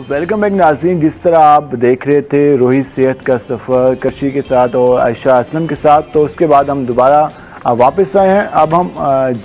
Welcome back नाज़रीन। जिस तरह आप देख रहे थे रोहित सेहत का सफ़र कशी के साथ और आयशा असलम के साथ, तो उसके बाद हम दोबारा वापस आए हैं। अब हम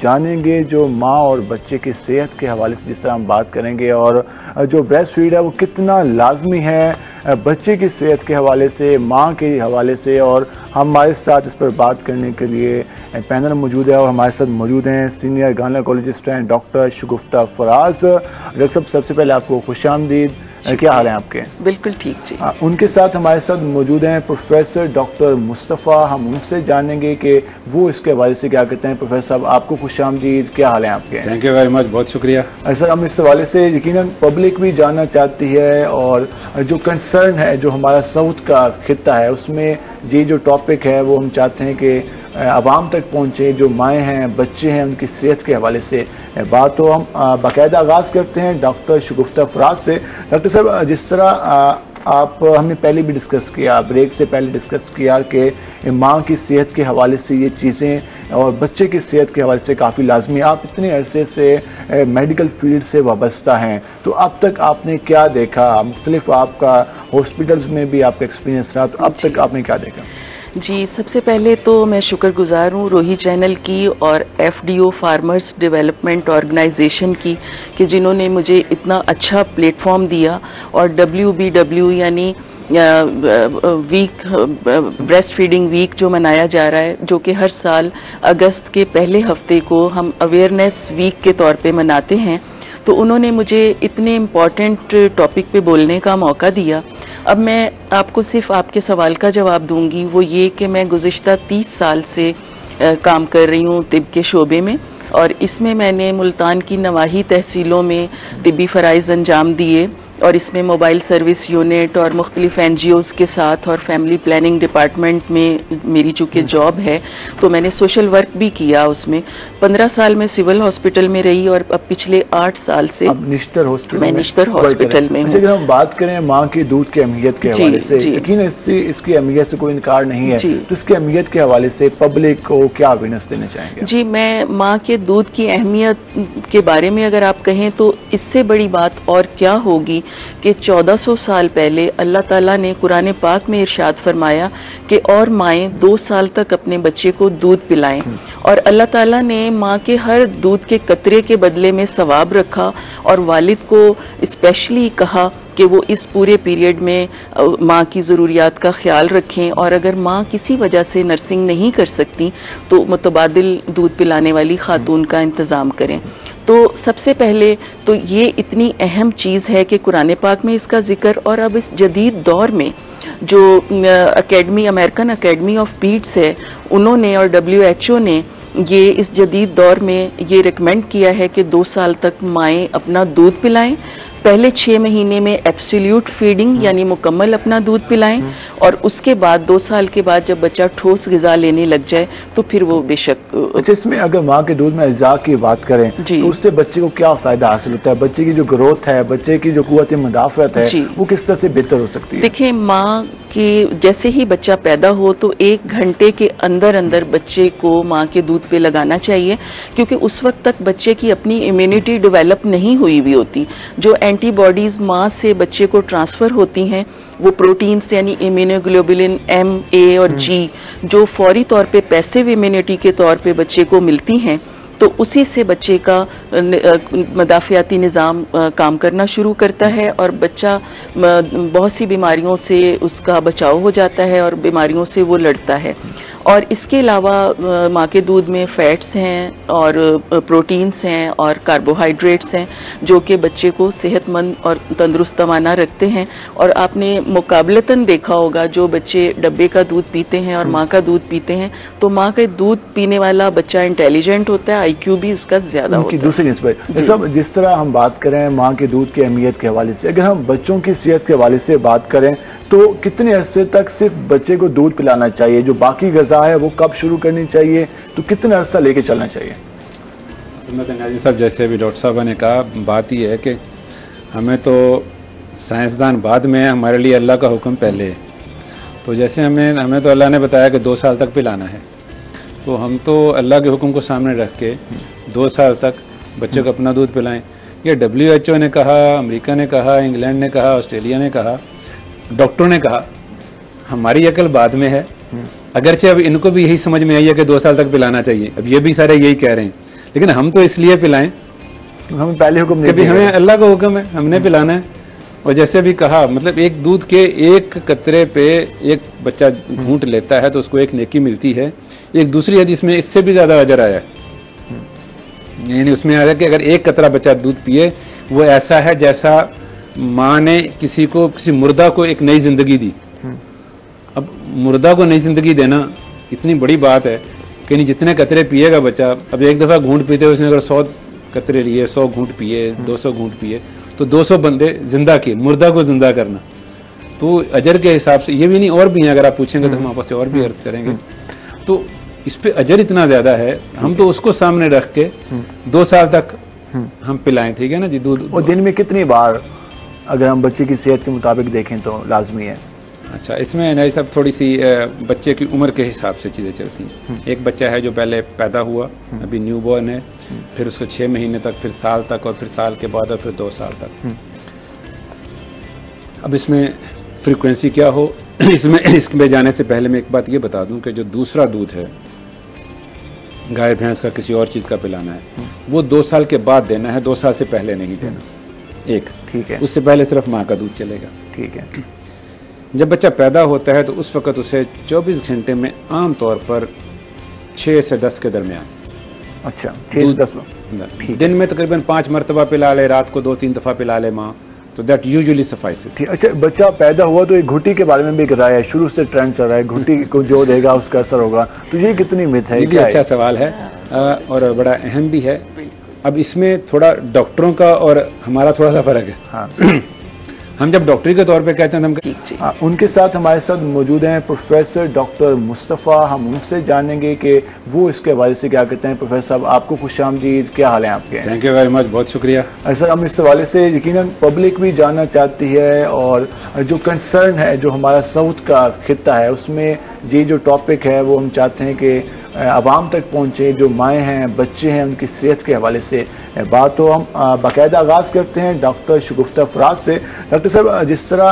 जानेंगे जो माँ और बच्चे की सेहत के हवाले से जिस तरह हम बात करेंगे और जो ब्रेस्ट फीड है वो कितना लाजमी है बच्चे की सेहत के हवाले से, माँ के हवाले से। और हमारे साथ इस पर बात करने के लिए पैनल मौजूद है और हमारे साथ मौजूद हैं सीनियर गायनेकोलॉजिस्ट हैं डॉक्टर शगुफ्ता फराज। डॉक्टर साहब, सबसे पहले आपको खुशामदीद। क्या हाल है आपके? बिल्कुल ठीक जी। उनके साथ हमारे साथ मौजूद हैं प्रोफेसर डॉक्टर मुस्तफ़ा। हम उनसे जानेंगे कि वो इसके हवाले से क्या कहते हैं। प्रोफेसर साहब, आपको खुशामदीद। क्या हाल है आपके? थैंक यू वेरी मच, बहुत शुक्रिया। सर, हम इस हवाले से यकीनन पब्लिक भी जानना चाहती है और जो कंसर्न है जो हमारा साउथ का खित्ता है उसमें ये जो टॉपिक है वो हम चाहते हैं कि आवाम तक पहुंचे। जो माएँ हैं, बच्चे हैं, उनकी सेहत के हवाले से बात। तो हम बाकायदा आगाज़ करते हैं डॉक्टर शगुफ्ता फराज से। डॉक्टर साहब, जिस तरह आप हमने पहले भी डिस्कस किया, ब्रेक से पहले डिस्कस किया कि माँ की सेहत के हवाले से ये चीज़ें और बच्चे की सेहत के हवाले से काफ़ी लाजमी। आप इतने अरसे से मेडिकल फील्ड से वाबस्ता हैं, तो अब तक आपने क्या देखा? मुख्तलिफ आपका हॉस्पिटल्स में भी आपका एक्सपीरियंस रहा, तो अब तक आपने क्या देखा? जी, सबसे पहले तो मैं शुक्रगुजार हूँ रोही चैनल की और FDO फार्मर्स डेवलपमेंट ऑर्गेनाइजेशन की कि जिन्होंने मुझे इतना अच्छा प्लेटफॉर्म दिया। और WBW यानी वीक ब्रेस्ट फीडिंग वीक जो मनाया जा रहा है, जो कि हर साल अगस्त के पहले हफ्ते को हम अवेयरनेस वीक के तौर पे मनाते हैं, तो उन्होंने मुझे इतने इम्पॉर्टेंट टॉपिक पे बोलने का मौका दिया। अब मैं आपको सिर्फ आपके सवाल का जवाब दूंगी, वो ये कि मैं गुज़िश्ता 30 साल से काम कर रही हूँ तिब के शोबे में, और इसमें मैंने मुल्तान की नवाही तहसीलों में तिब्बी फ़राइज़ अंजाम दिए और इसमें मोबाइल सर्विस यूनिट और मुख्तलिफ NGOs के साथ और फैमिली प्लानिंग डिपार्टमेंट में मेरी चूँकि जॉब है तो मैंने सोशल वर्क भी किया। उसमें 15 साल में सिविल हॉस्पिटल में रही और अब पिछले 8 साल से निश्तर हॉस्पिटल मैं निश्तर हॉस्पिटल में हूँ। अगर हम बात करें माँ के दूध की अहमियत के हवाले से, यकीन इसकी अहमियत से कोई इनकार नहीं है, तो इसकी अहमियत के हवाले से पब्लिक को क्या अवेयरनेस देना चाहेंगे? जी, मैं माँ के दूध की अहमियत के बारे में अगर आप कहें तो इससे बड़ी बात और क्या होगी कि 1400 साल पहले अल्लाह ताला ने कुरान पाक में इरशाद फरमाया कि और माएँ 2 साल तक अपने बच्चे को दूध पिलाएं, और अल्लाह ताला ने माँ के हर दूध के कतरे के बदले में सवाब रखा और वालिद को स्पेशली कहा कि वो इस पूरे पीरियड में माँ की ज़रूरियात का ख्याल रखें, और अगर माँ किसी वजह से नर्सिंग नहीं कर सकती तो मुतबादिल दूध पिलाने वाली खातून का इंतज़ाम करें। तो सबसे पहले तो ये इतनी अहम चीज़ है कि कुरान पाक में इसका जिक्र, और अब इस जदीद दौर में जो अमेरिकन अकेडमी ऑफ पीड्स है उन्होंने और WHO ने ये इस जदीद दौर में ये रिकमेंड किया है कि 2 साल तक माएँ अपना दूध पिलाएं। पहले 6 महीने में एब्सोल्यूट फीडिंग यानी मुकम्मल अपना दूध पिलाएं, और उसके बाद 2 साल के बाद जब बच्चा ठोस ग़िज़ा लेने लग जाए तो फिर वो बेशक। अच्छा, इसमें अगर माँ के दूध में अज़ा की बात करें तो उससे बच्चे को क्या फ़ायदा हासिल होता है? बच्चे की जो ग्रोथ है, बच्चे की जो क़ुव्वत मुदाफ़अत है, वो किस तरह से बेहतर हो सकती है? देखिए, माँ कि जैसे ही बच्चा पैदा हो तो 1 घंटे के अंदर अंदर बच्चे को माँ के दूध पे लगाना चाहिए, क्योंकि उस वक्त तक बच्चे की अपनी इम्यूनिटी डेवलप नहीं हुई हुई होती। जो एंटीबॉडीज माँ से बच्चे को ट्रांसफ़र होती हैं वो प्रोटीन्स यानी इम्यूनोग्लोबुलिन M, A और G जो फौरी तौर पे पैसिव इम्यूनिटी के तौर पे बच्चे को मिलती हैं, तो उसी से बच्चे का मदाफ़ियाती निज़ाम काम करना शुरू करता है और बच्चा बहुत सी बीमारियों से उसका बचाव हो जाता है और बीमारियों से वो लड़ता है। और इसके अलावा माँ के दूध में फैट्स हैं और प्रोटीन्स हैं और कार्बोहाइड्रेट्स हैं जो कि बच्चे को सेहतमंद और तंदुरुस्तमाना रखते हैं। और आपने मुकाबलतन देखा होगा जो बच्चे डब्बे का दूध पीते हैं और माँ का दूध पीते हैं, तो माँ का दूध पीने वाला बच्चा इंटेलिजेंट होता है, IQ भी उसका ज़्यादा होता है। दूसरी नस्बत जिस तरह हम बात करें माँ के दूध की अहमियत के हवाले से, अगर हम बच्चों की सेहत के हवाले से बात करें तो कितने अरसे तक सिर्फ बच्चे को दूध पिलाना चाहिए? जो बाकी ग़िज़ा है वो कब शुरू करनी चाहिए? तो कितना अरसा लेके चलना चाहिए? नाज़रीन साहब, जैसे अभी डॉक्टर साहब ने कहा, बात यह है कि हमें तो साइंसदान बाद में है, हमारे लिए अल्लाह का हुक्म पहले है। तो जैसे हमें तो अल्लाह ने बताया कि 2 साल तक पिलाना है, तो हम तो अल्लाह के हुक्म को सामने रख के 2 साल तक बच्चे को अपना दूध पिलाएं। ये WHO ने कहा, अमेरिका ने कहा, इंग्लैंड ने कहा, ऑस्ट्रेलिया ने कहा, डॉक्टरों ने कहा, हमारी अकल बाद में है। अगरचे अब इनको भी यही समझ में आई है कि 2 साल तक पिलाना चाहिए, अब ये भी सारे यही कह रहे हैं, लेकिन हम तो इसलिए पिलाएं, हमें पहले हुक्म नहीं दिया, हमें अल्लाह का हुक्म है, हमने पिलाना है। और जैसे भी कहा, मतलब एक दूध के एक कतरे पे एक बच्चा घूंट लेता है तो उसको एक नेकी मिलती है। एक दूसरी हदीस में इससे भी ज्यादा अजर आया है, यानी उसमें आया कि अगर एक कतरा बच्चा दूध पिए वो ऐसा है जैसा माँ ने किसी मुर्दा को एक नई जिंदगी दी। अब मुर्दा को नई जिंदगी देना इतनी बड़ी बात है कि नहीं, जितने कतरे पिएगा बच्चा, अब एक दफा घूंट पीते उसने अगर 100 कतरे लिए, 100 घूंट पिए, 200 घूंट पिए, तो 200 बंदे जिंदा किए, मुर्दा को जिंदा करना। तो अजर के हिसाब से ये भी नहीं, और भी हैं, अगर आप पूछेंगे तो हम आपस से और भी अर्ज करेंगे। तो इस पे अजर इतना ज्यादा है, हम तो उसको सामने रख के 2 साल तक हम पिलाएं, ठीक है ना जी, दूध। और दिन में कितनी बार अगर हम बच्चे की सेहत के मुताबिक देखें तो लाजमी है? अच्छा, इसमें ना सब थोड़ी सी बच्चे की उम्र के हिसाब से चीजें चलती हैं। एक बच्चा है जो पहले पैदा हुआ, अभी न्यू बॉर्न है, फिर उसको 6 महीने तक, फिर साल तक, और फिर साल के बाद, और फिर 2 साल तक। अब इसमें फ्रीक्वेंसी क्या हो, इसमें जाने से पहले मैं एक बात ये बता दूं कि जो दूसरा दूध है, गाय भैंस का, किसी और चीज का पिलाना है, वो 2 साल के बाद देना है, 2 साल से पहले नहीं देना। एक ठीक है, उससे पहले सिर्फ माँ का दूध चलेगा। ठीक है। जब बच्चा पैदा होता है तो उस वक्त उसे 24 घंटे में आमतौर पर 6 से 10 के दरमियान, अच्छा 6 से 10 दिन में तकरीबन 5 मरतबा पिला ले, रात को 2-3 दफा पिला ले माँ, तो दैट यूजुअली सफाइसेस। अच्छा, बच्चा पैदा हुआ तो एक घुट्टी के बारे में भी एक राय है, शुरू से ट्रेंड चल रहा है, घुट्टी को जो देगा उसका असर होगा, तो ये कितनी मिथ है? ये भी अच्छा सवाल है और बड़ा अहम भी है। अब इसमें थोड़ा डॉक्टरों का और हमारा थोड़ा सा फर्क है। हाँ। हम जब डॉक्टरी के तौर पे कहते हैं हम उनके साथ हमारे साथ मौजूद हैं प्रोफेसर डॉक्टर मुस्तफ़ा, हम उनसे जानेंगे कि वो इसके हवाले से क्या कहते हैं। प्रोफेसर साहब, आपको खुशामदीद, क्या हाल है आपके? थैंक यू वेरी मच, बहुत शुक्रिया। सर, हम इस हवाले से यकीनन पब्लिक भी जानना चाहती है, और जो कंसर्न है, जो हमारा साउथ का खित्ता है, उसमें ये जो टॉपिक है वो हम चाहते हैं कि आवाम तक पहुंचे, जो माएँ हैं, बच्चे हैं, उनकी सेहत के हवाले से बात। तो हम बाकायदा आगाज़ करते हैं डॉक्टर शगुफ्ता फराज से। डॉक्टर साहब, जिस तरह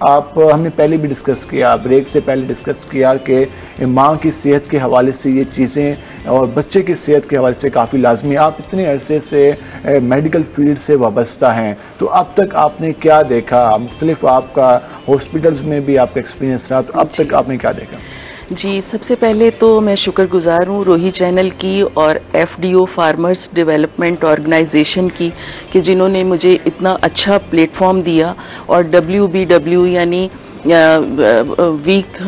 आप हमने पहले भी डिस्कस किया, ब्रेक से पहले डिस्कस किया कि माँ की सेहत के हवाले से ये चीज़ें और बच्चे की सेहत के हवाले से काफ़ी लाजमी, आप इतने अरसे से मेडिकल फील्ड से वाबस्ता हैं, तो अब तक आपने क्या देखा? मुख्तलिफ आपका हॉस्पिटल्स में भी आपका एक्सपीरियंस रहा, तो अब तक आपने क्या देखा? जी, सबसे पहले तो मैं शुक्रगुजार हूँ रोही चैनल की और FDO फार्मर्स डेवलपमेंट ऑर्गेनाइजेशन की, कि जिन्होंने मुझे इतना अच्छा प्लेटफॉर्म दिया। और WBW यानी वीक,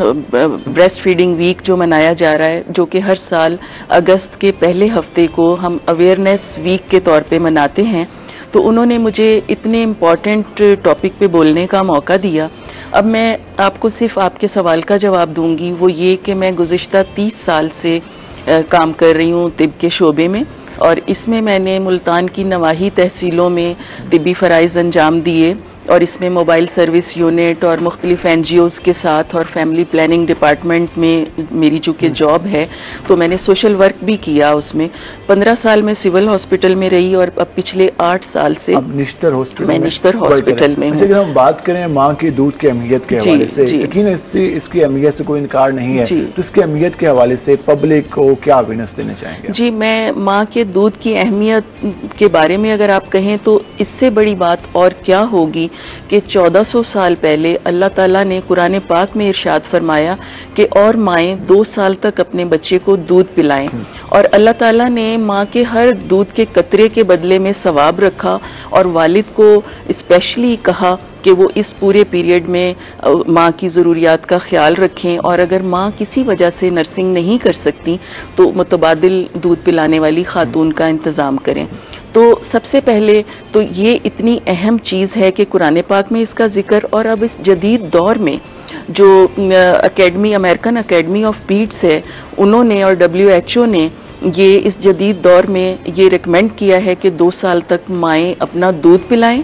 ब्रेस्ट फीडिंग वीक जो मनाया जा रहा है, जो कि हर साल अगस्त के पहले हफ्ते को हम अवेयरनेस वीक के तौर पे मनाते हैं, तो उन्होंने मुझे इतने इम्पॉर्टेंट टॉपिक पे बोलने का मौका दिया। अब मैं आपको सिर्फ आपके सवाल का जवाब दूंगी, वो ये कि मैं गुज़िश्ता 30 साल से काम कर रही हूँ तिब के शोबे में, और इसमें मैंने मुल्तान की नवाही तहसीलों में तिब्बी फ़राइज़ अंजाम दिए, और इसमें मोबाइल सर्विस यूनिट और मुख्तलिफ NGOs के साथ और फैमिली प्लानिंग डिपार्टमेंट में मेरी चूँकि जॉब है, तो मैंने सोशल वर्क भी किया उसमें। 15 साल में सिविल हॉस्पिटल में रही, और अब पिछले 8 साल से निश्तर हॉस्पिटल, मैं निश्तर हॉस्पिटल में हूँ। अगर हम बात करें माँ के दूध की अहमियत के हवाले से, यकीन इसकी अहमियत से कोई इनकार नहीं है, तो इसकी अहमियत के हवाले से पब्लिक को क्या अवेयरनेस देना चाहेंगे? जी, मैं माँ के दूध की अहमियत के बारे में अगर आप कहें तो इससे बड़ी बात और क्या होगी कि 1400 साल पहले अल्लाह ताला ने कुरान पाक में इरशाद फरमाया कि और माएँ 2 साल तक अपने बच्चे को दूध पिलाएं, और अल्लाह ताला ने माँ के हर दूध के कतरे के बदले में सवाब रखा, और वालिद को स्पेशली कहा कि वो इस पूरे पीरियड में माँ की ज़रूरियात का ख्याल रखें, और अगर माँ किसी वजह से नर्सिंग नहीं कर सकती तो मुतबादिल दूध पिलाने वाली खातून का इंतज़ाम करें। तो सबसे पहले तो ये इतनी अहम चीज़ है कि कुरान पाक में इसका जिक्र, और अब इस जदीद दौर में जो अमेरिकन अकेडमी ऑफ पीड्स है, उन्होंने और WHO ने ये इस जदीद दौर में ये रिकमेंड किया है कि 2 साल तक माएँ अपना दूध पिलाएं।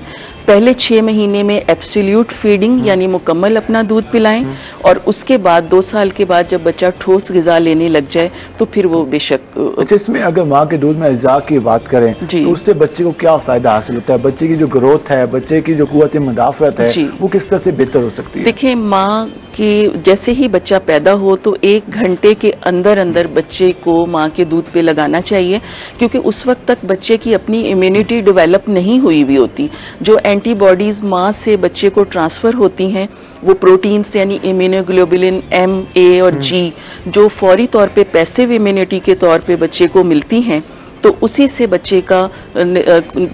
पहले 6 महीने में एब्सोल्यूट फीडिंग यानी मुकम्मल अपना दूध पिलाएं, और उसके बाद 2 साल के बाद जब बच्चा ठोस ग़िज़ा लेने लग जाए तो फिर वो बेशक। अच्छा, इसमें अगर माँ के दूध में अज्जा की बात करें तो उससे बच्चे को क्या फायदा हासिल होता है? बच्चे की जो ग्रोथ है, बच्चे की जो कुव्वत मुदाफ़त है, वो किस तरह से बेहतर हो सकती है? देखिए, माँ कि जैसे ही बच्चा पैदा हो तो 1 घंटे के अंदर अंदर बच्चे को माँ के दूध पे लगाना चाहिए, क्योंकि उस वक्त तक बच्चे की अपनी इम्यूनिटी डेवलप नहीं हुई हुई होती। जो एंटीबॉडीज माँ से बच्चे को ट्रांसफर होती हैं वो प्रोटीन्स यानी इम्यूनोग्लोबुलिन M, A और G जो फौरी तौर पे पैसिव इम्यूनिटी के तौर पे बच्चे को मिलती हैं, तो उसी से बच्चे का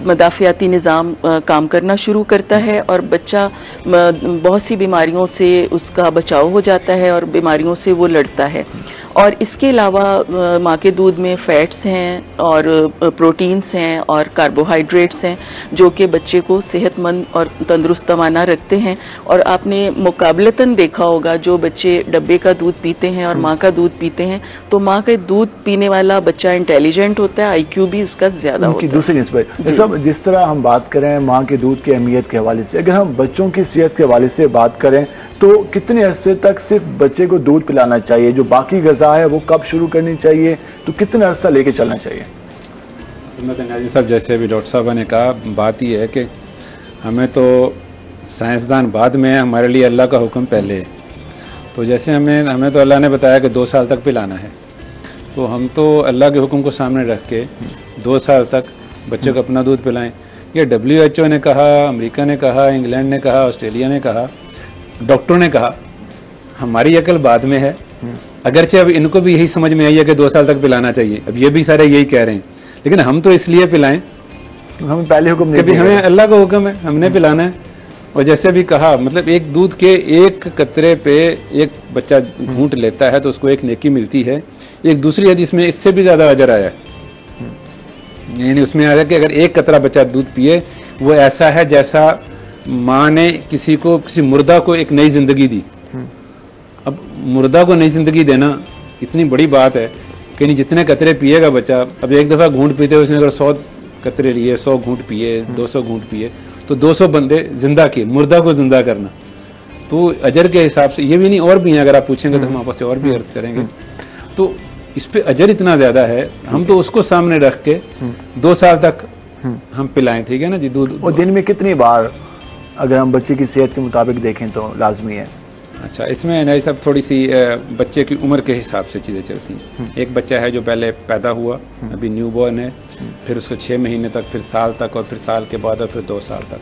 मदाफियाती निज़ाम काम करना शुरू करता है और बच्चा बहुत सी बीमारियों से उसका बचाव हो जाता है और बीमारियों से वो लड़ता है। और इसके अलावा माँ के दूध में फैट्स हैं और प्रोटीन्स हैं और कार्बोहाइड्रेट्स हैं जो कि बच्चे को सेहतमंद और तंदुरुस्तमाना रखते हैं। और आपने मुकाबलतन देखा होगा जो बच्चे डब्बे का दूध पीते हैं और माँ का दूध पीते हैं, तो माँ का दूध पीने वाला बच्चा इंटेलिजेंट होता है, IQ भी उसका ज्यादा होता है। दूसरी सब जिस तरह हम बात करें माँ के दूध की अहमियत के हवाले से, अगर हम बच्चों की सेहत के हवाले से बात करें तो कितने अरसे तक सिर्फ बच्चे को दूध पिलाना चाहिए? जो बाकी ग़िज़ा है वो कब शुरू करनी चाहिए? तो कितना अरसा लेके चलना चाहिए? नाज़िर साहब, जैसे अभी डॉक्टर साहब ने कहा, बात यह है कि हमें तो साइंसदान बाद में है, हमारे लिए अल्लाह का हुक्म पहले है। तो जैसे हमें तो अल्लाह ने बताया कि 2 साल तक पिलाना है, तो हम तो अल्लाह के हुक्म को सामने रख के 2 साल तक बच्चे को अपना दूध पिलाएं। ये WHO ने कहा, अमेरिका ने कहा, इंग्लैंड ने कहा, ऑस्ट्रेलिया ने कहा, डॉक्टरों ने कहा, हमारी अकल बाद में है। अगरचे अब इनको भी यही समझ में आई है कि 2 साल तक पिलाना चाहिए, अब ये भी सारे यही कह रहे हैं, लेकिन हम तो इसलिए पिलाएं, हमें पहले हुक्म नहीं दिया, हमें अल्लाह का हुक्म है, हमने पिलाना है। और जैसे भी कहा, मतलब एक दूध के 1 कतरे पे एक बच्चा घूंट लेता है तो उसको 1 नेकी मिलती है। एक दूसरी हदीस में इससे भी ज्यादा अजर आया है, यानी उसमें आया कि अगर 1 कतरा बच्चा दूध पिए वो ऐसा है जैसा माँ ने किसी मुर्दा को एक नई जिंदगी दी। अब मुर्दा को नई जिंदगी देना इतनी बड़ी बात है कि नहीं, जितने कतरे पिएगा बच्चा, अब एक दफा घूंट पीते उसने अगर 100 कतरे लिए, 100 घूंट पिए, 200 घूंट पिए, तो 200 बंदे जिंदा किए, मुर्दा को जिंदा करना। तो अजर के हिसाब से ये भी नहीं, और भी हैं, अगर आप पूछेंगे तो हम आपस से और भी अर्ज करेंगे। तो इस पे अजर इतना ज्यादा है, हम तो उसको सामने रख के 2 साल तक हम पिलाएं, ठीक है ना जी दूध। और दिन में कितनी बार अगर हम बच्चे की सेहत के मुताबिक देखें तो लाजमी है? अच्छा, इसमें नहीं सब थोड़ी सी बच्चे की उम्र के हिसाब से चीज़ें चलती हैं। एक बच्चा है जो पहले पैदा हुआ, अभी न्यू बॉर्न है, फिर उसको 6 महीने तक, फिर साल तक, और फिर साल के बाद और फिर 2 साल तक।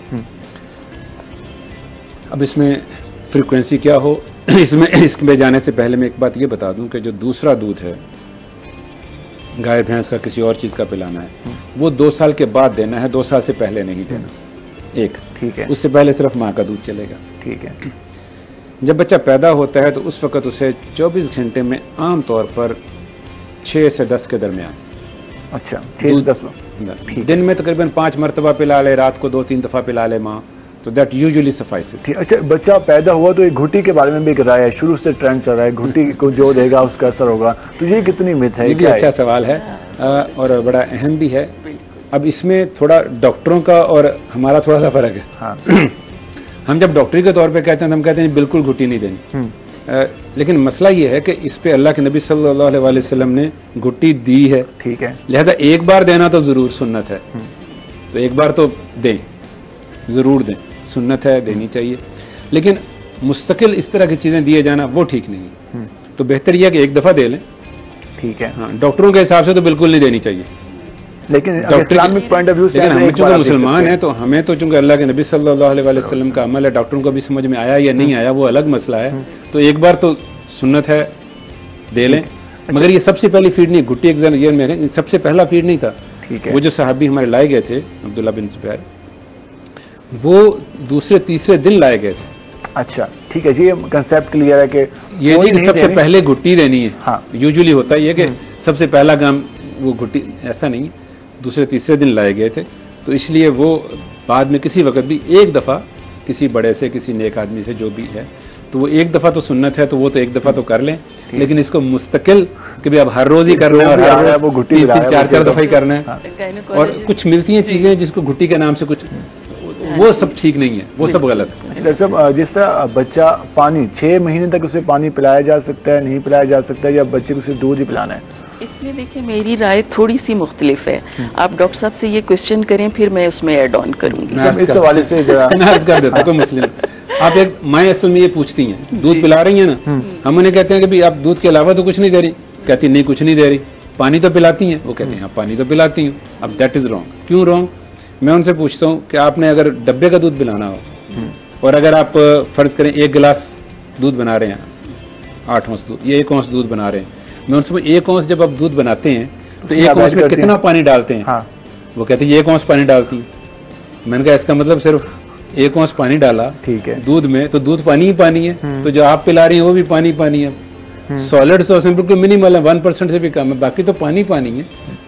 अब इसमें फ्रीक्वेंसी क्या हो, इसमें जाने से पहले मैं एक बात ये बता दूं कि जो दूसरा दूध है गाय भैंस का, किसी और चीज़ का पिलाना है, वो 2 साल के बाद देना है, 2 साल से पहले नहीं देना। एक ठीक है, उससे पहले सिर्फ माँ का दूध चलेगा। ठीक है। जब बच्चा पैदा होता है तो उस वक्त उसे 24 घंटे में आमतौर पर 6 से 10 के दरमियान, अच्छा 6 से 10 दिन में तकरीबन 5 मरतबा पिला ले, रात को 2-3 दफा पिला ले माँ, तो दैट यूजुअली सफाइसेस। अच्छा, बच्चा पैदा हुआ तो एक घुट्टी के बारे में भी एक राय है, शुरू से ट्रेंड चल रहा है, घुट्टी को जो देगा उसका असर होगा, तो ये कितनी मिथ है? ये भी अच्छा सवाल है और बड़ा अहम भी है। अब इसमें थोड़ा डॉक्टरों का और हमारा थोड़ा सा फर्क है। हाँ। हम जब डॉक्टरी के तौर पे कहते हैं तो हम कहते हैं बिल्कुल घुट्टी नहीं देनी, लेकिन मसला ये है कि इस पे अल्लाह के नबी सल्लल्लाहु अलैहि वसल्लम ने घुट्टी दी है, ठीक है, लिहाजा एक बार देना तो जरूर सुन्नत है, तो एक बार तो दें, जरूर दें, सुन्नत है, देनी चाहिए। लेकिन मुस्तकिल इस तरह की चीजें दिए जाना वो ठीक नहीं, तो बेहतर यह कि एक दफा दे लें, ठीक है। हाँ, डॉक्टरों के हिसाब से तो बिल्कुल नहीं देनी चाहिए, लेकिन इस्लामिक पॉइंट ऑफ व्यू से हम चूंकि मुसलमान हैं तो हमें तो चूंकि अल्लाह के नबी सल्लल्लाहु अलैहि वसल्लम का अमल है, डॉक्टरों को भी समझ में आया या नहीं आया वो अलग मसला है, तो एक बार तो सुन्नत है, दे लें। मगर ये सबसे पहली फीड नहीं, घुट्टी एक में सबसे पहला फीड नहीं था। ठीक है। वो जो सहाबी हमारे लाए गए थे अब्दुल्ला बिन जुबैर, वो दूसरे तीसरे दिन लाए गए थे। अच्छा, ठीक है जी, ये कंसेप्ट क्लियर है कि ये नहीं सबसे पहले घुट्टी देनी है। हाँ, यूजुअली होता है ये कि सबसे पहला काम वो घुट्टी, ऐसा नहीं, दूसरे तीसरे दिन लाए गए थे, तो इसलिए वो बाद में किसी वक्त भी एक दफा किसी बड़े से, किसी नेक आदमी से जो भी है, तो वो एक दफा तो सुन्नत है, तो वो तो एक दफा तो कर लें, लेकिन इसको मुस्तकिल कि भाई अब हर रोज ही करना है और हर रोज वो घुट्टी 3-4 दफा ही करना है। और कुछ मिलती हैं चीजें जिसको घुट्टी के नाम से कुछ वो सब ठीक नहीं है, वो सब गलत है। डॉक्टर साहब, जिस तरह बच्चा पानी 6 महीने तक उसे पानी पिलाया जा सकता है, नहीं पिलाया जा सकता है, या बच्चे को सिर्फ दूध ही पिलाना है? इसमें देखिए मेरी राय थोड़ी सी मुख्तलिफ है। आप डॉक्टर साहब से ये क्वेश्चन करें, फिर मैं उसमें ऐड ऑन करूंगी। इस हवाले से जरा कर देता कोई मसले नहीं। आप एक माएँ असल में ये पूछती हैं, दूध पिला रही है ना, हम उन्हें कहते हैं कि भाई आप दूध के अलावा तो कुछ नहीं दे रही, कहती नहीं कुछ नहीं दे रही, पानी तो पिलाती हैं, वो कहते हैं हाँ पानी तो पिलाती हूँ। अब दैट इज रॉन्ग। क्यों रॉन्ग? मैं उनसे पूछता हूँ कि आपने अगर डब्बे का दूध पिलाना हो और अगर आप फर्ज करें 1 गिलास दूध बना रहे हैं, 8 औंस दूध या 1 औंस दूध बना रहे हैं, मैं उनसे 1 औंस जब आप दूध बनाते हैं तो 1 औंस में कितना पानी डालते हैं? हाँ। वो कहते हैं 1 औंस पानी डालती है। मैंने कहा इसका मतलब सिर्फ 1 औंस पानी डाला ठीक है दूध में, तो दूध पानी ही पानी है, तो जो आप पिला रही है वो भी पानी पानी है। सॉलिड तो उसमें बिल्कुल मिनिमल है, 1% से भी कम है, बाकी तो पानी पानी है।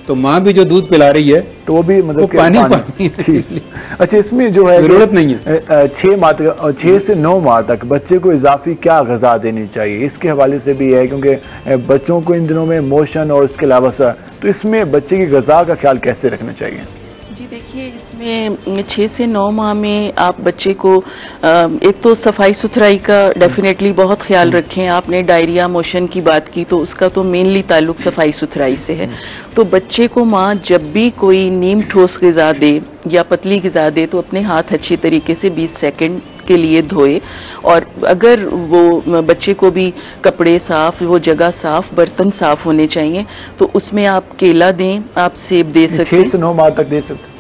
तो माँ भी जो दूध पिला रही है तो वो भी मतलब पानी पानी है। अच्छा, इसमें जो है जरूरत नहीं है 6 माह तक और 6 से 9 माह तक बच्चे को इजाफी क्या ग़िज़ा देनी चाहिए, इसके हवाले से भी है, क्योंकि बच्चों को इन दिनों में मोशन और इसके अलावा तो इसमें बच्चे की ग़िज़ा का ख्याल कैसे रखना चाहिए? जी देखिए, इसमें 6 से 9 माह में आप बच्चे को एक तो सफाई सुथराई का डेफिनेटली बहुत ख्याल रखें। आपने डायरिया मोशन की बात की, तो उसका तो मेनली ताल्लुक सफाई सुथराई से है। तो बच्चे को माँ जब भी कोई नीम ठोस ग़िज़ा दे या पतली ग़िज़ा दे तो अपने हाथ अच्छी तरीके से 20 सेकंड के लिए धोए, और अगर वो बच्चे को भी कपड़े साफ, वो जगह साफ, बर्तन साफ होने चाहिए, तो उसमें आप केला दें, आप सेब दे सकते हैं। 6 से 9 माह तक दे सकते हैं?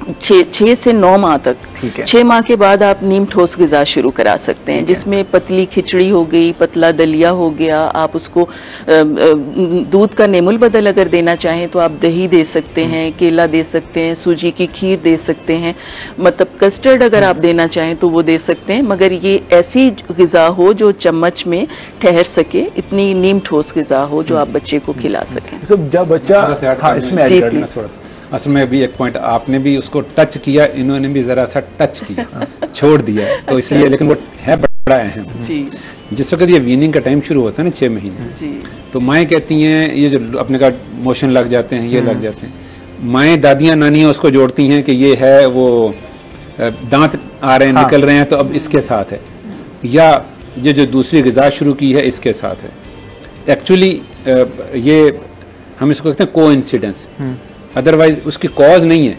6 से 9 माह तक। ठीक है। 6 माह के बाद आप नीम ठोस ग़िज़ा शुरू करा सकते हैं, जिसमें पतली खिचड़ी हो गई, पतला दलिया हो गया। आप उसको दूध का नेमुल बदल अगर देना चाहें तो आप दही दे सकते हैं, केला दे सकते हैं, सूजी की खीर दे सकते हैं, मतलब कस्टर्ड अगर आप देना चाहें तो वो दे सकते हैं, मगर ये ऐसी ग़िज़ा हो जो चम्मच में ठहर सके, इतनी नीम ठोस ग़िज़ा हो जो आप बच्चे को खिला सकें। जब बच्चा इसमें ऐड करना थोड़ा सा, असल में भी एक पॉइंट आपने भी उसको टच किया, इन्होंने भी जरा सा टच किया, छोड़ दिया, तो इसलिए, लेकिन वो है बड़ा अहम। जिस वक्त ये वीनिंग का टाइम शुरू होता है ना 6 महीने, तो माएँ कहती हैं, ये जो अपने का मोशन लग जाते हैं, ये लग जाते हैं, माएँ दादियाँ नानियाँ उसको जोड़ती हैं कि ये है वो दांत आ रहे हैं, निकल रहे हैं, तो अब इसके साथ है, या ये जो दूसरी ग़िज़ा शुरू की है इसके साथ है। एक्चुअली ये हम इसको कहते हैं को इंसिडेंस, अदरवाइज उसकी कॉज नहीं है।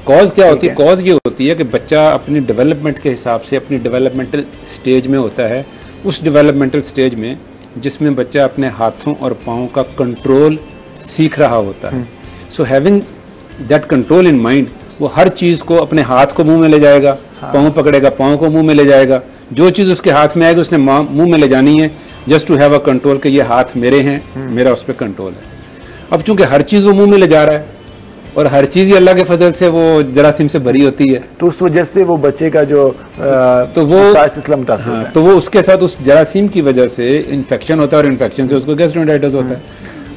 कॉज क्या होती है? कॉज ये होती है कि बच्चा अपनी डेवलपमेंट के हिसाब से अपनी डेवलपमेंटल स्टेज में होता है, उस डेवलपमेंटल स्टेज में जिसमें बच्चा अपने हाथों और पाँव का कंट्रोल सीख रहा होता है। So having that control in mind, वो हर चीज को अपने हाथ को मुंह में ले जाएगा, पाँव पकड़ेगा, पाँव को मुंह में ले जाएगा, जो चीज उसके हाथ में आएगी उसने मुंह में ले जानी है, just to have a control कि ये हाथ मेरे हैं, मेरा उस पर कंट्रोल है। अब चूंकि हर चीज वो मुंह में ले जा रहा है और हर चीज अल्लाह के फजल से वो जरासीम से भरी होती है, तो उस वजह से वो बच्चे का जो तो वो इस्लाम तो वो उसके साथ उस जरासीम की वजह से इन्फेक्शन होता है, और इन्फेक्शन से उसको गैस्ट्रोएंटेराइटिस होता है।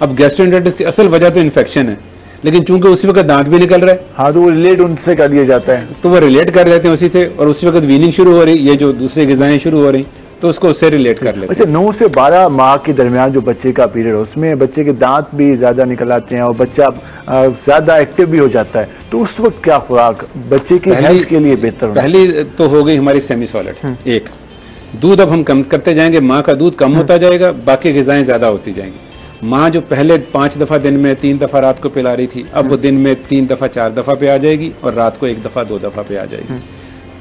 अब गैस्ट्रोएंटेराइटिस की असल वजह तो इन्फेक्शन है, लेकिन चूंकि उसी वक्त दांत भी निकल रहा है, हाँ, तो वो रिलेट उनसे कर लिया जाता है, तो वो रिलेट कर लेते हैं उसी से, और उसी वक्त वीनिंग शुरू हो रही, ये जो दूसरी ग़िज़ाएं शुरू हो रही, तो उसको उससे रिलेट कर लेते हैं। अच्छा, 9 से 12 माह के दरमियान जो बच्चे का पीरियड है उसमें बच्चे के दांत भी ज्यादा निकल आते हैं और बच्चा ज्यादा एक्टिव भी हो जाता है, तो उस वक्त क्या खुराक बच्चे की हेल्थ के लिए बेहतर होगी? पहली तो हो गई हमारी सेमी सॉलिड। एक, दूध अब हम कम करते जाएंगे, माँ का दूध कम होता जाएगा, बाकी ग़िज़ाएं ज्यादा होती जाएंगी। माँ जो पहले 5 दफा दिन में 3 दफा रात को पिला रही थी, अब वो दिन में 3 दफा 4 दफा पे आ जाएगी और रात को 1 दफा 2 दफा पे आ जाएगी।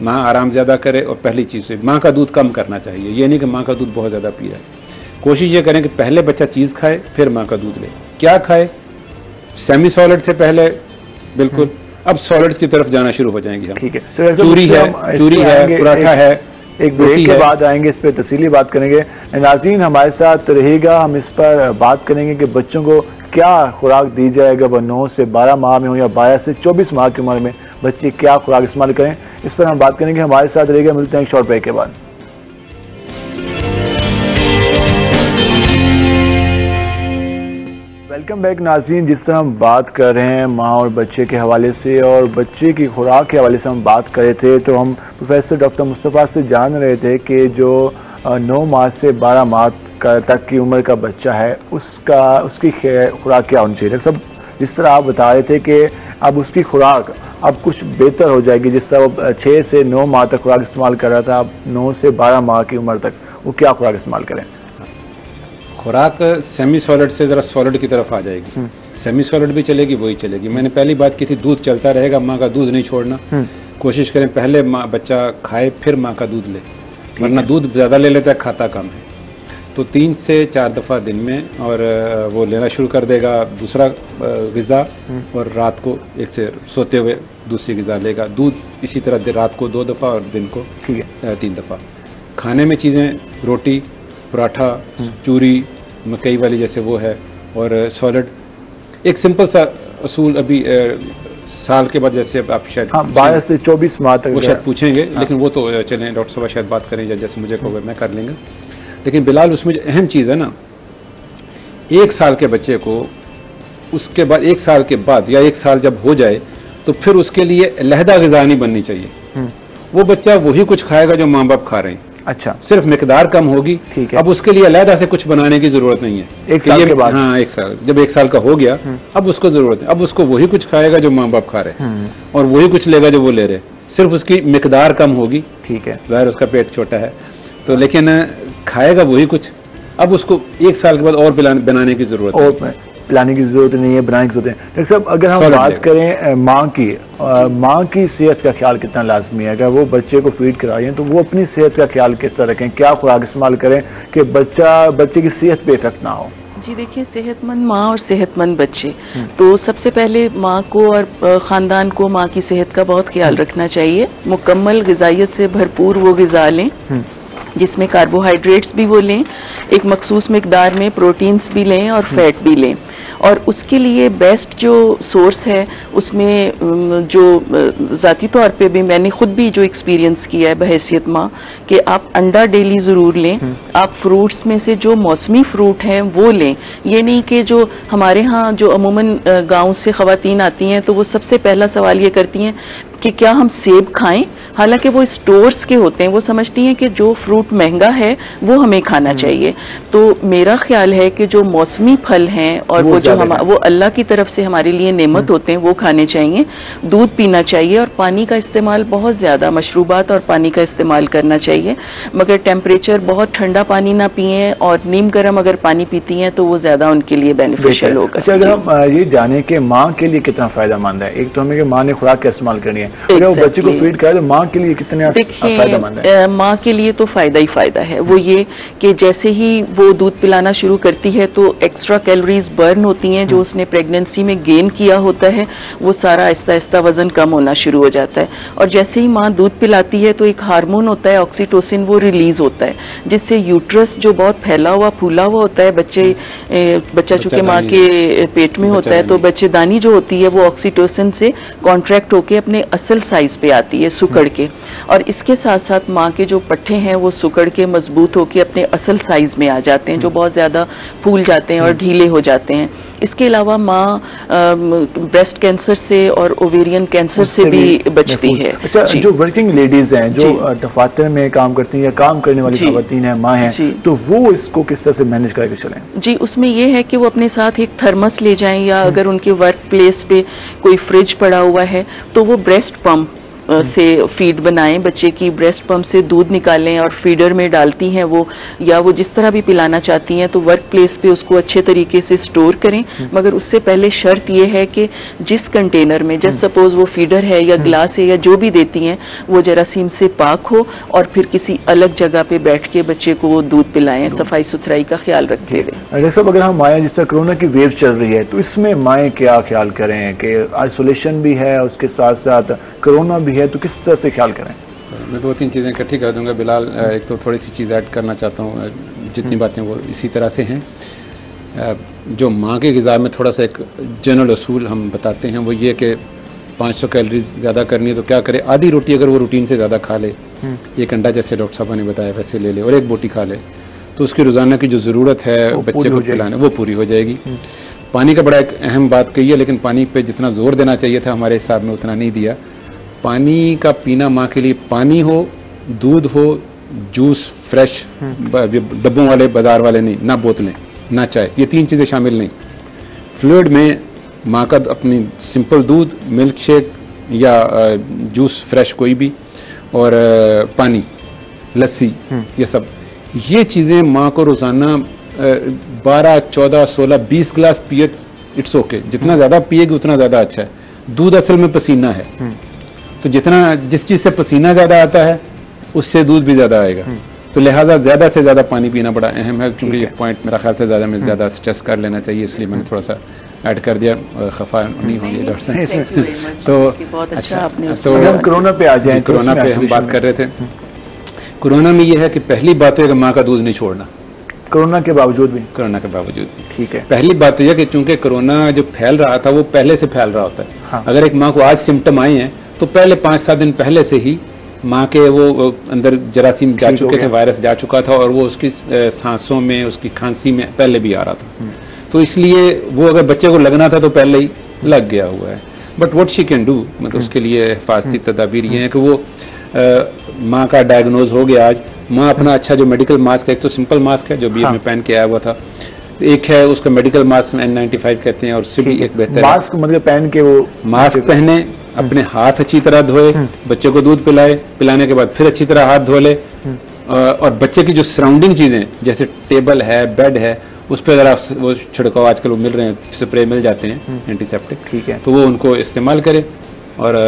माँ आराम ज्यादा करे, और पहली चीज से माँ का दूध कम करना चाहिए, ये नहीं कि माँ का दूध बहुत ज्यादा पी रहा है। कोशिश ये करें कि पहले बच्चा चीज खाए फिर माँ का दूध ले। क्या खाए? सेमी सॉलिड से पहले बिल्कुल, अब सॉलिड्स की तरफ जाना शुरू हो जाएंगे हम। ठीक है, चूरी है, पराठा है, एक ब्रेक के बाद आएंगे, इस पर तफसीली बात करेंगे। नाज़रीन हमारे साथ रहेगा, हम इस पर बात करेंगे कि बच्चों को क्या खुराक दी जाएगा, वह 9 से 12 माह में हो या 12 से 24 माह की उम्र में बच्चे क्या खुराक इस्तेमाल करें, इस पर हम बात करेंगे। हमारे साथ रहेगा, मिलते हैं एक शॉर्ट ब्रेक के बाद। वेलकम बैक नाज़रीन। जिस तरह हम बात कर रहे हैं माँ और बच्चे के हवाले से और बच्चे की खुराक के हवाले से हम बात कर रहे थे, तो हम प्रोफेसर डॉक्टर मुस्तफ़ा से जान रहे थे कि जो 9 माह से 12 माह तक की उम्र का बच्चा है उसकी खुराक क्या होनी चाहिए। सब जिस तरह आप बता रहे थे कि अब उसकी खुराक अब कुछ बेहतर हो जाएगी? जिस तरह वो 6 से 9 माह तक खुराक इस्तेमाल कर रहा था, अब 9 से 12 माह की उम्र तक वो क्या खुराक इस्तेमाल करें? खुराक सेमी सॉलिड से जरा सॉलिड की तरफ आ जाएगी। सेमी सॉलिड भी चलेगी, वही चलेगी। मैंने पहली बात की थी, दूध चलता रहेगा, माँ का दूध नहीं छोड़ना। कोशिश करें पहले बच्चा खाए फिर माँ का दूध ले, वरना दूध ज्यादा ले लेता है, खाता कम है। तो 3 से 4 दफा दिन में और वो लेना शुरू कर देगा दूसरा ग़िज़ा, और रात को एक से सोते हुए दूसरी ग़िज़ा लेगा। दूध इसी तरह रात को 2 दफा और दिन को 3 दफा। खाने में चीज़ें रोटी, पराठा, चूरी, मकई वाली जैसे वो है, और सॉलिड। एक सिंपल सा असूल अभी साल के बाद, जैसे आप शायद 12 से 24 माह तक वो शायद पूछेंगे, लेकिन वो तो चलें डॉक्टर साहब शायद बात करें, या जैसे मुझे कहोगे मैं कर लेंगे। लेकिन बिलाल, उसमें जो अहम चीज़ है ना, 1 साल के बच्चे को उसके बाद 1 साल के बाद या 1 साल जब हो जाए तो फिर उसके लिए अलहदा ग़िज़ा नहीं बननी चाहिए। वो बच्चा वही कुछ खाएगा जो माँ बाप खा रहे हैं। अच्छा, सिर्फ मिकदार कम होगी। ठीक है। अब उसके लिए अलहदा से कुछ बनाने की जरूरत नहीं है। 1 साल के बाद? हाँ, 1 साल, जब 1 साल का हो गया अब उसको जरूरत है। अब उसको वही कुछ खाएगा जो माँ बाप खा रहे हैं, और वही कुछ लेगा जो वो ले रहे, सिर्फ उसकी मिकदार कम होगी। ठीक है। ज़ाहिर उसका पेट छोटा है तो, लेकिन खाएगा वही कुछ। अब उसको 1 साल के बाद और बनाने की जरूरत है। और पिलाने की जरूरत नहीं है, बनाने की जरूरत है। डॉक्टर साहब, अगर हम बात करें माँ की सेहत का ख्याल कितना लाजमी है? अगर वो बच्चे को फीड करा रही हैं तो वो अपनी सेहत का ख्याल किस तरह रखें? क्या खुराक इस्तेमाल करें कि बच्चे की सेहत पे इफेक्ट ना हो? जी देखिए, सेहतमंद माँ और सेहतमंद बच्चे, तो सबसे पहले माँ को और ख़ानदान को माँ की सेहत का बहुत ख्याल रखना चाहिए। मुकम्मल ग़िज़ाइयत से भरपूर वो ग़िज़ा लें, जिसमें कार्बोहाइड्रेट्स भी वो लें, एक मखसूस मिकदार में प्रोटीन्स भी लें और फैट भी लें। और उसके लिए बेस्ट जो सोर्स है, उसमें जो ज़ाती तौर पे भी मैंने खुद भी जो एक्सपीरियंस किया है बहैसियत माँ, कि आप अंडा डेली ज़रूर लें। आप फ्रूट्स में से जो मौसमी फ्रूट हैं वो लें। ये नहीं कि जो हमारे यहाँ जो अमूमन गाँव से ख़वातीन आती हैं तो वो सबसे पहला सवाल ये करती हैं कि क्या हम सेब खाएं, हालांकि वो स्टोर्स के होते हैं। वो समझती हैं कि जो फ्रूट महंगा है वो हमें खाना चाहिए। तो मेरा ख्याल है कि जो मौसमी फल हैं और वो जो वो अल्लाह की तरफ से हमारे लिए नेमत होते हैं वो खाने चाहिए। दूध पीना चाहिए और पानी का इस्तेमाल बहुत ज़्यादा, मशरूबात और पानी का इस्तेमाल करना चाहिए, मगर टेम्परेचर बहुत ठंडा पानी ना पिए, और नीम गर्म अगर पानी पीती हैं तो वो ज़्यादा उनके लिए बेनिफिशियल होगा। अच्छा, अगर हम ये जाने कि माँ के लिए कितना फायदेमंद है, एक तो हमें कि माँ ने खुराक का इस्तेमाल करनी है, अगर वो बच्चे को फीड कराए तो माँ के लिए कितने फायदेमंद है? माँ के लिए तो फायदा ही फायदा है। वो ये कि जैसे ही वो दूध पिलाना शुरू करती है तो एक्स्ट्रा कैलोरीज बर्न होती हैं, जो उसने प्रेगनेंसी में गेन किया होता है वो सारा आहिस्ता आहिस्ता वजन कम होना शुरू हो जाता है। और जैसे ही माँ दूध पिलाती है तो एक हार्मोन होता है ऑक्सीटोसिन, वो रिलीज होता है, जिससे यूट्रस जो बहुत फैला हुआ फूला हुआ होता है, बच्चा चूंकि माँ के पेट में होता है तो बच्चेदानी जो होती है वो ऑक्सीटोसिन से कॉन्ट्रैक्ट होकर अपने असल साइज पे आती है, सुकड़ के। और इसके साथ साथ माँ के जो पट्टे हैं वो सुकड़ के मजबूत होकर अपने असल साइज में आ जाते हैं, जो बहुत ज्यादा फूल जाते हैं और ढीले हो जाते हैं। इसके अलावा माँ ब्रेस्ट कैंसर से और ओवेरियन कैंसर से भी बचती है। अच्छा, जो वर्किंग लेडीज हैं, जो दफातर में काम करती हैं या काम करने वाली खवातीन हैं, माँ हैं, तो वो इसको किस तरह से मैनेज करके चलें? जी, उसमें ये है कि वो अपने साथ एक थर्मस ले जाएं, या अगर उनके वर्क प्लेस पे कोई फ्रिज पड़ा हुआ है तो वो ब्रेस्ट पंप से फीड बनाएं, बच्चे की ब्रेस्ट पंप से दूध निकालें और फीडर में डालती हैं वो, या वो जिस तरह भी पिलाना चाहती हैं तो वर्क प्लेस पे उसको अच्छे तरीके से स्टोर करें। मगर उससे पहले शर्त ये है कि जिस कंटेनर में, जस्ट सपोज वो फीडर है या ग्लास है या जो भी देती हैं, वो जरासीम से पाक हो और फिर किसी अलग जगह पे बैठ के बच्चे को वो दूध पिलाएं, सफाई सुथराई का ख्याल रखते हुए। डॉक्टर साहब, अगर हम माएँ, जिस तरह कोरोना की वेव चल रही है, तो इसमें माएँ क्या ख्याल करें कि आइसोलेशन भी है, उसके साथ साथ कोरोना भी है, तो किस तरह से ख्याल करें? मैं 2-3 चीज़ें इकट्ठी कर दूंगा बिलाल। एक तो थोड़ी सी चीज़ ऐड करना चाहता हूँ, जितनी बातें वो इसी तरह से हैं। जो माँ के ग़िज़ा में थोड़ा सा एक जनरल असूल हम बताते हैं, वो ये कि 500 कैलोरीज ज़्यादा करनी है तो क्या करे, आधी रोटी अगर वो रूटीन से ज़्यादा खा ले, एक अंडा जैसे डॉक्टर साहब ने बताया वैसे ले ले, और एक बोटी खा ले, तो उसकी रोज़ाना की जो ज़रूरत है बच्चे को पिलाने वो पूरी हो जाएगी। पानी का बड़ा एक अहम बात कही है, लेकिन पानी पे जितना जोर देना चाहिए था हमारे हिसाब में उतना नहीं दिया। पानी का पीना माँ के लिए, पानी हो, दूध हो, जूस फ्रेश, डब्बों वाले बाजार वाले नहीं, ना बोतलें ना चाय, ये 3 चीज़ें शामिल नहीं। फ्लूइड में माँ का अपनी सिंपल दूध, मिल्क शेक, या जूस फ्रेश कोई भी, और पानी, लस्सी, ये सब, ये चीज़ें माँ को रोज़ाना 12, 14, 16, 20 गिलास पिए, इट्स ओके। जितना ज़्यादा पिएगी उतना ज़्यादा अच्छा है। दूध असल में पसीना है, तो जिस चीज़ से पसीना ज़्यादा आता है उससे दूध भी ज़्यादा आएगा। तो लिहाजा ज़्यादा से ज़्यादा पानी पीना बड़ा अहम है, क्योंकि ये पॉइंट मेरा ख्याल से ज़्यादा स्ट्रेस कर लेना चाहिए, इसलिए मैंने थोड़ा सा ऐड कर दिया। खफा नहीं होंगे डॉक्टर साहब। तो बहुत अच्छा आपने। तो हम कोरोना पे आ जाए। कोरोना पे हम बात कर रहे थे। कोरोना में यह है कि पहली बात है कि माँ का दूध नहीं छोड़ना, कोरोना के बावजूद भी। कोरोना के बावजूद भी, ठीक है। पहली बात तो यह कि चूंकि कोरोना जो फैल रहा था वो पहले से फैल रहा होता है। हाँ। अगर एक माँ को आज सिम्टम आए हैं तो पहले 5-7 दिन पहले से ही माँ के वो अंदर जरासीम जा चुके थे, वायरस जा चुका था, और वो उसकी सांसों में, उसकी खांसी में पहले भी आ रहा था। तो इसलिए वो अगर बच्चे को लगना था तो पहले ही लग गया हुआ है। But what she can do, मतलब उसके लिए हिफाजती तदाबीर ये है कि वो माँ का डायग्नोज हो गया आज, माँ अपना अच्छा जो मेडिकल मास्क है, एक तो सिंपल मास्क है जो बीच में पहन के आया हुआ था, एक है उसका मेडिकल मास्क N95 कहते हैं, और उससे भी एक बेहतर मास्क मतलब पहन के वो मास्क पहने, अपने हाथ अच्छी तरह धोए, बच्चे को दूध पिलाए, पिलाने के बाद फिर अच्छी तरह हाथ धो ले, और बच्चे की जो सराउंडिंग चीजें जैसे टेबल है, बेड है, उस पर जरा वो छिड़काव आजकल वो मिल रहे हैं, स्प्रे मिल जाते हैं एंटीसेप्टिक, ठीक है, तो वो उनको इस्तेमाल करे और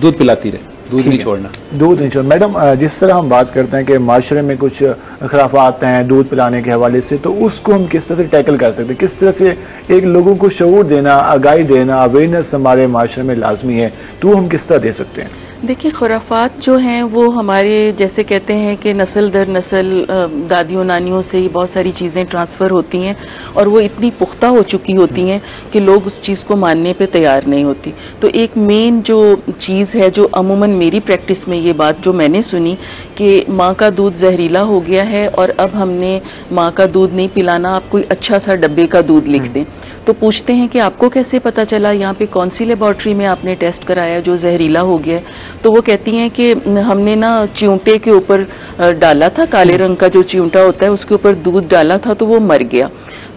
दूध पिलाती रहे, दूध नहीं छोड़ना। दूध नहीं छोड़ना। मैडम, जिस तरह हम बात करते हैं कि माशरे में कुछ खराफात हैं दूध पिलाने के हवाले से, तो उसको हम किस तरह से टैकल कर सकते हैं? किस तरह से एक लोगों को शऊर देना, आगाही देना, अवेयरनेस हमारे माशरे में लाजमी है, तो हम किस तरह दे सकते हैं? देखिए, खुराफात जो हैं वो हमारे जैसे कहते हैं कि नस्ल दर नस्ल दादियों नानियों से ही बहुत सारी चीज़ें ट्रांसफ़र होती हैं, और वो इतनी पुख्ता हो चुकी होती हैं कि लोग उस चीज़ को मानने पे तैयार नहीं होती। तो एक मेन जो चीज़ है, जो अमूमन मेरी प्रैक्टिस में ये बात जो मैंने सुनी कि माँ का दूध जहरीला हो गया है और अब हमने माँ का दूध नहीं पिलाना, आप कोई अच्छा सा डब्बे का दूध लिख दें। तो पूछते हैं कि आपको कैसे पता चला, यहाँ पे कौन सी लेबॉर्ट्री में आपने टेस्ट कराया जो जहरीला हो गया? तो वो कहती हैं कि हमने ना चिऊंटे के ऊपर डाला था, काले रंग का जो चिऊंटा होता है उसके ऊपर दूध डाला था तो वो मर गया।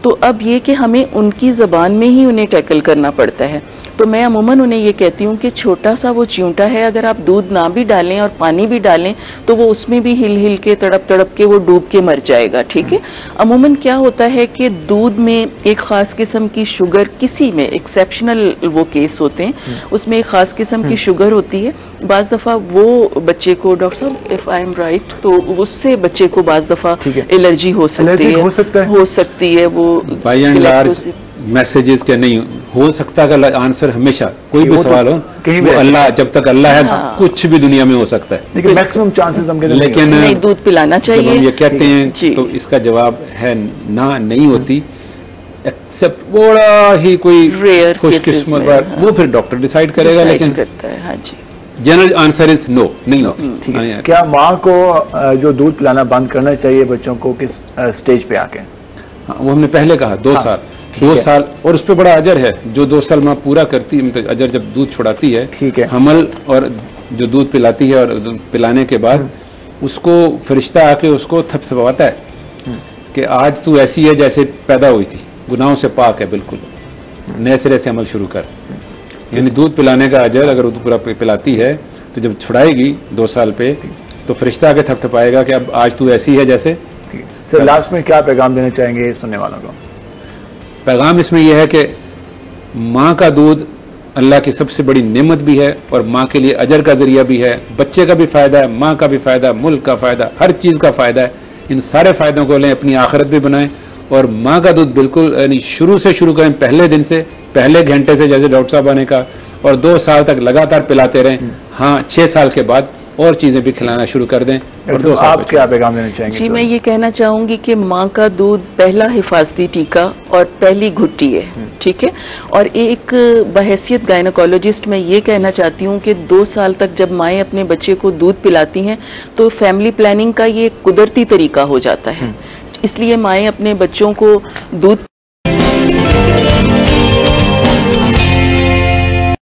तो अब ये कि हमें उनकी ज़बान में ही उन्हें टैकल करना पड़ता है। तो मैं अमूमन उन्हें ये कहती हूँ कि छोटा सा वो चिऊंटा है, अगर आप दूध ना भी डालें और पानी भी डालें तो वो उसमें भी हिल हिल के तड़प तड़प के वो डूब के मर जाएगा, ठीक है। अमूमन क्या होता है कि दूध में एक खास किस्म की शुगर, किसी में एक्सेप्शनल वो केस होते हैं उसमें एक खास किस्म की शुगर होती है, बाज दफा वो बच्चे को, डॉक्टर साहब इफ आई एम राइट, तो उससे बच्चे को बाज दफा एलर्जी हो सकती है, हो सकती है वो मैसेजेस क्या नहीं हो सकता का आंसर हमेशा कोई भी सवाल हो, वो अल्लाह, जब तक अल्लाह है कुछ भी दुनिया में हो सकता है, लेकिन मैक्सिमम चांसेस हम कहते हैं लेकिन नहीं, दूध पिलाना चाहिए। जब हम ये कहते हैं तो इसका जवाब है ना, नहीं होती, एक्सेप्ट बड़ा ही कोई रेयर खुशकिस्मत बात, वो फिर डॉक्टर डिसाइड करेगा, लेकिन जनरल आंसर इज नो, नहीं होती। क्या माँ को जो दूध पिलाना बंद करना चाहिए बच्चों को किस स्टेज पे आके? वो हमने पहले कहा 2 साल, 2 साल, और उस पर बड़ा अजर है जो 2 साल माँ पूरा करती है, मतलब अजर जब दूध छुड़ाती है, ठीक है, हमल और जो दूध पिलाती है, और दूध पिलाने के बाद उसको फरिश्ता आके उसको थपथपाता है कि आज तू ऐसी है जैसे पैदा हुई थी, गुनाहों से पाक है, बिल्कुल नए सिरे से अमल शुरू कर। यानी दूध पिलाने का अजर अगर दूध पूरा पिलाती है तो जब छुड़ाएगी 2 साल पे तो फरिश्ता आके थपथपाएगा कि अब आज तू ऐसी है जैसे। सर, लास्ट में क्या पैगाम देना चाहेंगे सुनने वालों को? पैगाम इसमें यह है कि माँ का दूध अल्लाह की सबसे बड़ी नेमत भी है और माँ के लिए अजर का जरिया भी है, बच्चे का भी फायदा है, माँ का भी फायदा है, मुल्क का फायदा, हर चीज का फायदा है। इन सारे फायदों को लें, अपनी आखिरत भी बनाएं, और माँ का दूध बिल्कुल यानी शुरू से शुरू करें, पहले दिन से, पहले घंटे से, जैसे डॉक्टर साहब ने कहा, और 2 साल तक लगातार पिलाते रहें। हाँ, 6 साल के बाद और चीजें भी खिलाना शुरू कर दें। और तो आप क्या पैगाम देना चाहेंगे? जी, मैं ये कहना चाहूंगी कि माँ का दूध पहला हिफाजती टीका और पहली घुट्टी है, ठीक है। और एक बहैसियत गायनोकोलॉजिस्ट मैं ये कहना चाहती हूँ कि 2 साल तक जब माएँ अपने बच्चे को दूध पिलाती हैं तो फैमिली प्लानिंग का ये कुदरती तरीका हो जाता है, इसलिए माएँ अपने बच्चों को दूध